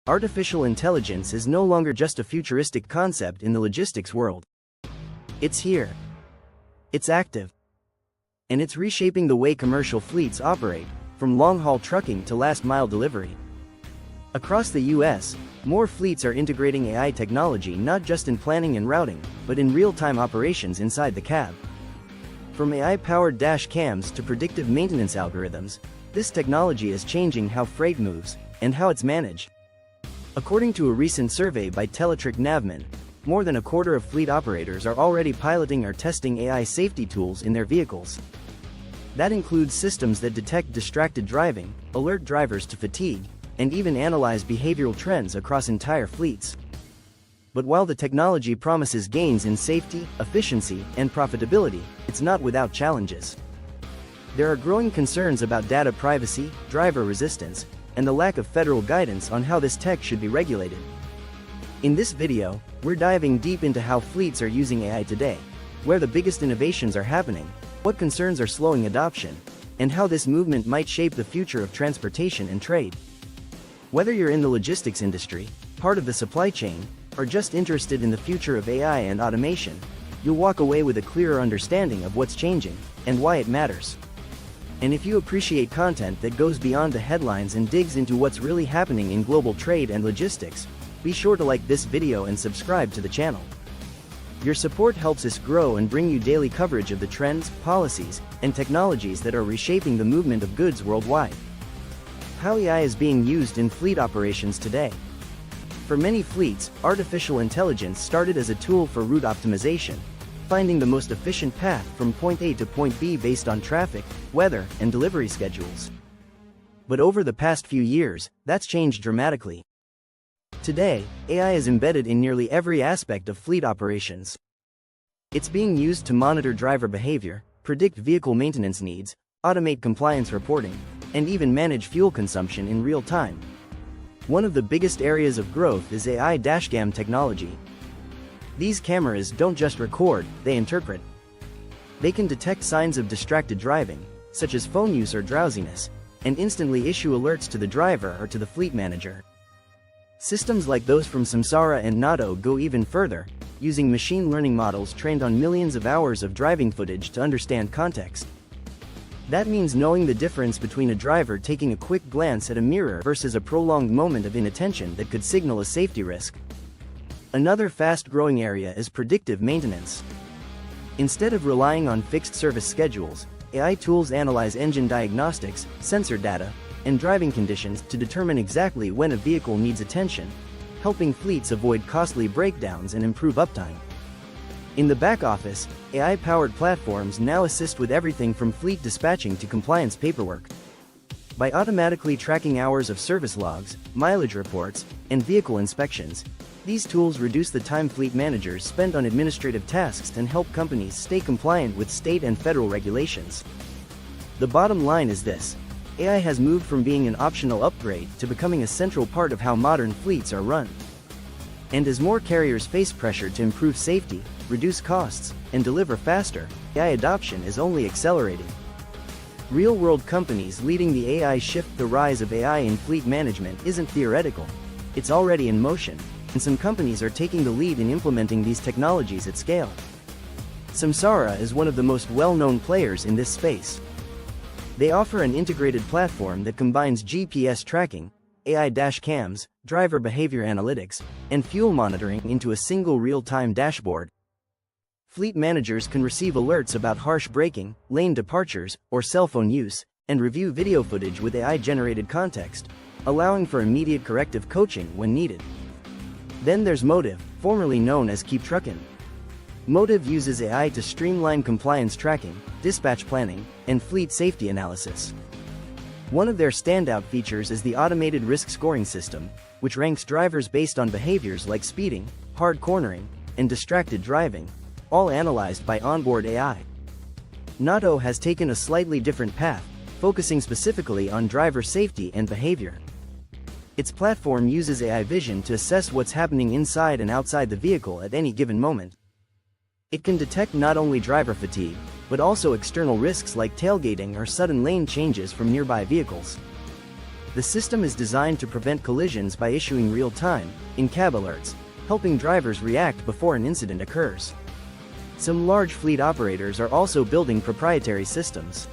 Artificial intelligence is no longer just a futuristic concept in the logistics world. It's here. It's active. And it's reshaping the way commercial fleets operate, from long-haul trucking to last-mile delivery. Across the US, more fleets are integrating AI technology not just in planning and routing, but in real-time operations inside the cab. From AI-powered dash cams to predictive maintenance algorithms, this technology is changing how freight moves and how it's managed. According to a recent survey by Teletric Navman, more than a quarter of fleet operators are already piloting or testing AI safety tools in their vehicles. That includes systems that detect distracted driving, alert drivers to fatigue, and even analyze behavioral trends across entire fleets. But while the technology promises gains in safety, efficiency, and profitability, it's not without challenges. There are growing concerns about data privacy, driver resistance, and the lack of federal guidance on how this tech should be regulated. In this video, we're diving deep into how fleets are using AI today, where the biggest innovations are happening, what concerns are slowing adoption, and how this movement might shape the future of transportation and trade. Whether you're in the logistics industry, part of the supply chain, or just interested in the future of AI and automation, you'll walk away with a clearer understanding of what's changing and why it matters. And if you appreciate content that goes beyond the headlines and digs into what's really happening in global trade and logistics, be sure to like this video and subscribe to the channel. Your support helps us grow and bring you daily coverage of the trends, policies, and technologies that are reshaping the movement of goods worldwide. How AI is being used in fleet operations today. For many fleets, artificial intelligence started as a tool for route optimization, finding the most efficient path from point A to point B based on traffic, weather, and delivery schedules. But over the past few years, that's changed dramatically. Today, AI is embedded in nearly every aspect of fleet operations. It's being used to monitor driver behavior, predict vehicle maintenance needs, automate compliance reporting, and even manage fuel consumption in real time. One of the biggest areas of growth is AI dashcam technology. These cameras don't just record, they interpret. They can detect signs of distracted driving, such as phone use or drowsiness, and instantly issue alerts to the driver or to the fleet manager. Systems like those from Samsara and NATO go even further, using machine learning models trained on millions of hours of driving footage to understand context. That means knowing the difference between a driver taking a quick glance at a mirror versus a prolonged moment of inattention that could signal a safety risk. Another fast-growing area is predictive maintenance. Instead of relying on fixed service schedules, AI tools analyze engine diagnostics, sensor data, and driving conditions to determine exactly when a vehicle needs attention, helping fleets avoid costly breakdowns and improve uptime. In the back office, AI-powered platforms now assist with everything from fleet dispatching to compliance paperwork. By automatically tracking hours of service logs, mileage reports, and vehicle inspections, these tools reduce the time fleet managers spend on administrative tasks and help companies stay compliant with state and federal regulations. The bottom line is this: AI has moved from being an optional upgrade to becoming a central part of how modern fleets are run. And as more carriers face pressure to improve safety, reduce costs, and deliver faster, AI adoption is only accelerating. Real-world companies leading the AI shift. The rise of AI in fleet management isn't theoretical. It's already in motion, and some companies are taking the lead in implementing these technologies at scale. Samsara is one of the most well-known players in this space. They offer an integrated platform that combines GPS tracking, AI dash cams, driver behavior analytics, and fuel monitoring into a single real-time dashboard. Fleet managers can receive alerts about harsh braking, lane departures, or cell phone use, and review video footage with AI-generated context, allowing for immediate corrective coaching when needed. Then there's Motive, formerly known as Keep Truckin'. Motive uses AI to streamline compliance tracking, dispatch planning, and fleet safety analysis. One of their standout features is the automated risk scoring system, which ranks drivers based on behaviors like speeding, hard cornering, and distracted driving, all analyzed by onboard AI. NATO has taken a slightly different path, focusing specifically on driver safety and behavior. Its platform uses AI vision to assess what's happening inside and outside the vehicle at any given moment. It can detect not only driver fatigue, but also external risks like tailgating or sudden lane changes from nearby vehicles. The system is designed to prevent collisions by issuing real-time, in-cab alerts, helping drivers react before an incident occurs. Some large fleet operators are also building proprietary systems.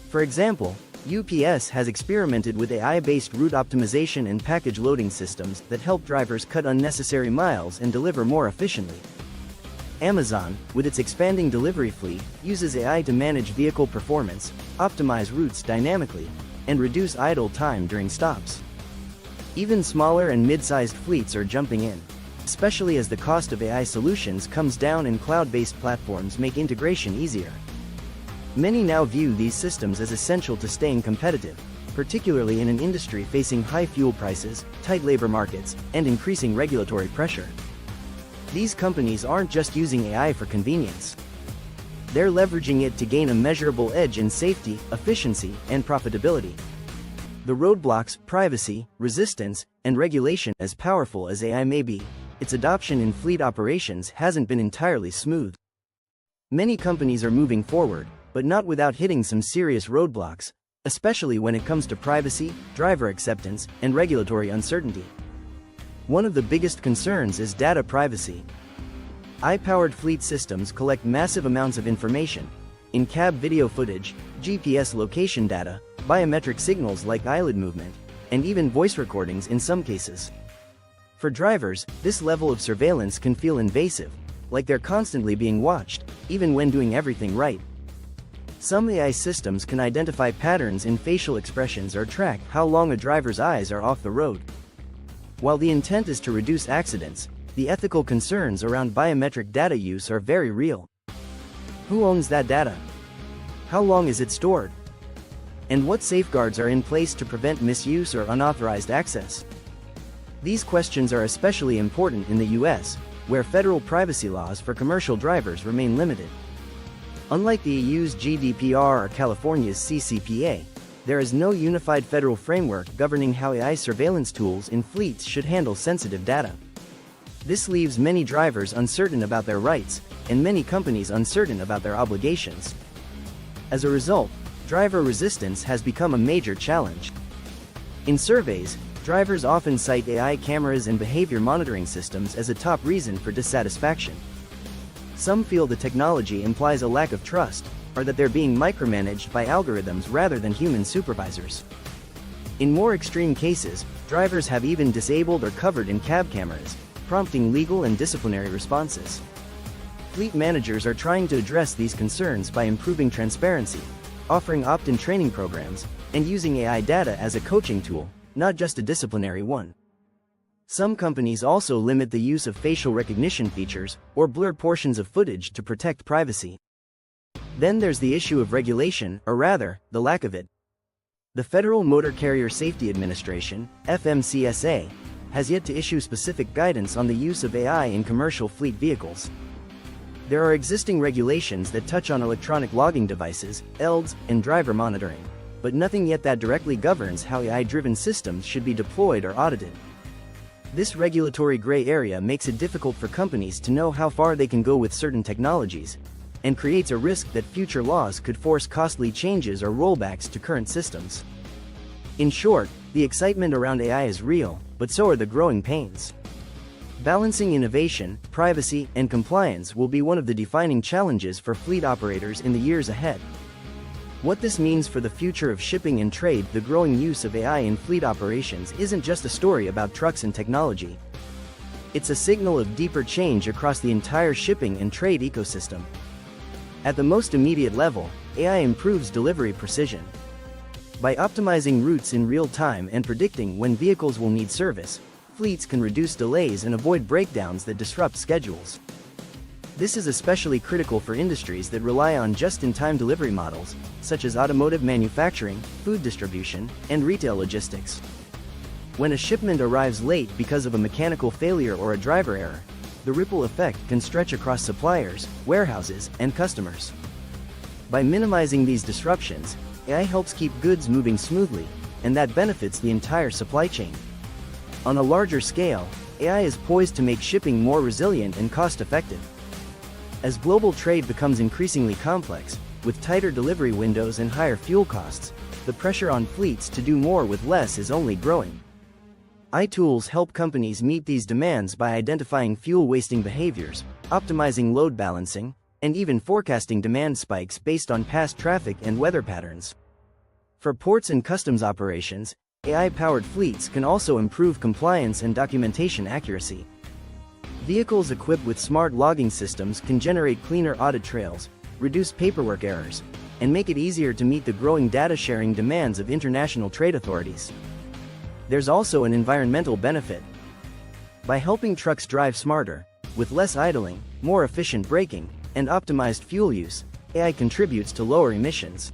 For example, UPS has experimented with AI-based route optimization and package loading systems that help drivers cut unnecessary miles and deliver more efficiently. Amazon, with its expanding delivery fleet, uses AI to manage vehicle performance, optimize routes dynamically, and reduce idle time during stops. Even smaller and mid-sized fleets are jumping in, especially as the cost of AI solutions comes down and cloud-based platforms make integration easier. Many now view these systems as essential to staying competitive, particularly in an industry facing high fuel prices, tight labor markets, and increasing regulatory pressure. These companies aren't just using AI for convenience. They're leveraging it to gain a measurable edge in safety, efficiency, and profitability. The roadblocks, privacy, resistance, and regulation, as powerful as AI may be, its adoption in fleet operations hasn't been entirely smooth. Many companies are moving forward, but not without hitting some serious roadblocks, especially when it comes to privacy, driver acceptance, and regulatory uncertainty. One of the biggest concerns is data privacy. AI-powered fleet systems collect massive amounts of information: in-cab video footage, GPS location data, biometric signals like eyelid movement, and even voice recordings in some cases. For drivers, this level of surveillance can feel invasive, like they're constantly being watched, even when doing everything right. Some AI systems can identify patterns in facial expressions or track how long a driver's eyes are off the road. While the intent is to reduce accidents, the ethical concerns around biometric data use are very real. Who owns that data? How long is it stored? And what safeguards are in place to prevent misuse or unauthorized access? These questions are especially important in the US, where federal privacy laws for commercial drivers remain limited. Unlike the EU's GDPR or California's CCPA, there is no unified federal framework governing how AI surveillance tools in fleets should handle sensitive data. This leaves many drivers uncertain about their rights, and many companies uncertain about their obligations. As a result, driver resistance has become a major challenge. In surveys, drivers often cite AI cameras and behavior monitoring systems as a top reason for dissatisfaction. Some feel the technology implies a lack of trust, or that they're being micromanaged by algorithms rather than human supervisors. In more extreme cases, drivers have even disabled or covered in-cab cameras, prompting legal and disciplinary responses. Fleet managers are trying to address these concerns by improving transparency, offering opt-in training programs, and using AI data as a coaching tool, not just a disciplinary one. Some companies also limit the use of facial recognition features or blur portions of footage to protect privacy. Then there's the issue of regulation, or rather, the lack of it. The Federal Motor Carrier Safety Administration, FMCSA, has yet to issue specific guidance on the use of AI in commercial fleet vehicles. There are existing regulations that touch on electronic logging devices, ELDs, and driver monitoring, but nothing yet that directly governs how AI-driven systems should be deployed or audited. This regulatory gray area makes it difficult for companies to know how far they can go with certain technologies, and creates a risk that future laws could force costly changes or rollbacks to current systems. In short, the excitement around AI is real, but so are the growing pains. Balancing innovation, privacy, and compliance will be one of the defining challenges for fleet operators in the years ahead. What this means for the future of shipping and trade: the growing use of AI in fleet operations isn't just a story about trucks and technology. It's a signal of deeper change across the entire shipping and trade ecosystem. At the most immediate level, AI improves delivery precision. By optimizing routes in real time and predicting when vehicles will need service, fleets can reduce delays and avoid breakdowns that disrupt schedules. This is especially critical for industries that rely on just-in-time delivery models, such as automotive manufacturing, food distribution, and retail logistics. When a shipment arrives late because of a mechanical failure or a driver error, the ripple effect can stretch across suppliers, warehouses, and customers. By minimizing these disruptions, AI helps keep goods moving smoothly, and that benefits the entire supply chain. On a larger scale, AI is poised to make shipping more resilient and cost-effective. As global trade becomes increasingly complex, with tighter delivery windows and higher fuel costs, the pressure on fleets to do more with less is only growing. AI tools help companies meet these demands by identifying fuel-wasting behaviors, optimizing load balancing, and even forecasting demand spikes based on past traffic and weather patterns. For ports and customs operations, AI-powered fleets can also improve compliance and documentation accuracy. Vehicles equipped with smart logging systems can generate cleaner audit trails, reduce paperwork errors, and make it easier to meet the growing data-sharing demands of international trade authorities. There's also an environmental benefit. By helping trucks drive smarter, with less idling, more efficient braking, and optimized fuel use, AI contributes to lower emissions.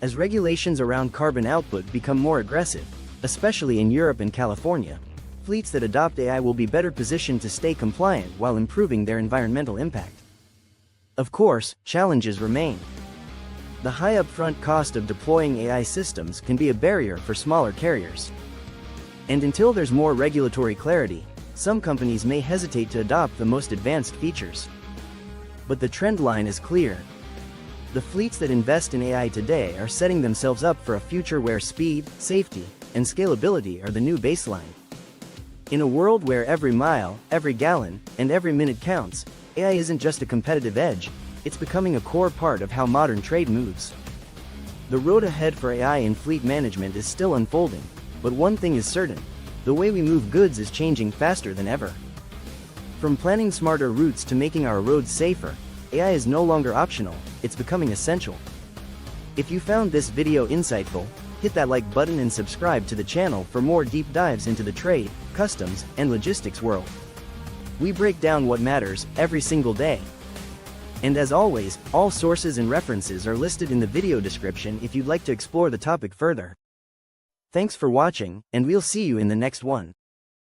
As regulations around carbon output become more aggressive, especially in Europe and California, fleets that adopt AI will be better positioned to stay compliant while improving their environmental impact. Of course, challenges remain. The high upfront cost of deploying AI systems can be a barrier for smaller carriers. And until there's more regulatory clarity, some companies may hesitate to adopt the most advanced features. But the trend line is clear. The fleets that invest in AI today are setting themselves up for a future where speed, safety, and scalability are the new baseline. In a world where every mile, every gallon, and every minute counts, AI isn't just a competitive edge, it's becoming a core part of how modern trade moves. The road ahead for AI in fleet management is still unfolding, but one thing is certain: the way we move goods is changing faster than ever. From planning smarter routes to making our roads safer, AI is no longer optional, it's becoming essential. If you found this video insightful, hit that like button and subscribe to the channel for more deep dives into the trade, customs, and logistics world. We break down what matters every single day. And as always, all sources and references are listed in the video description if you'd like to explore the topic further. Thanks for watching, and we'll see you in the next one.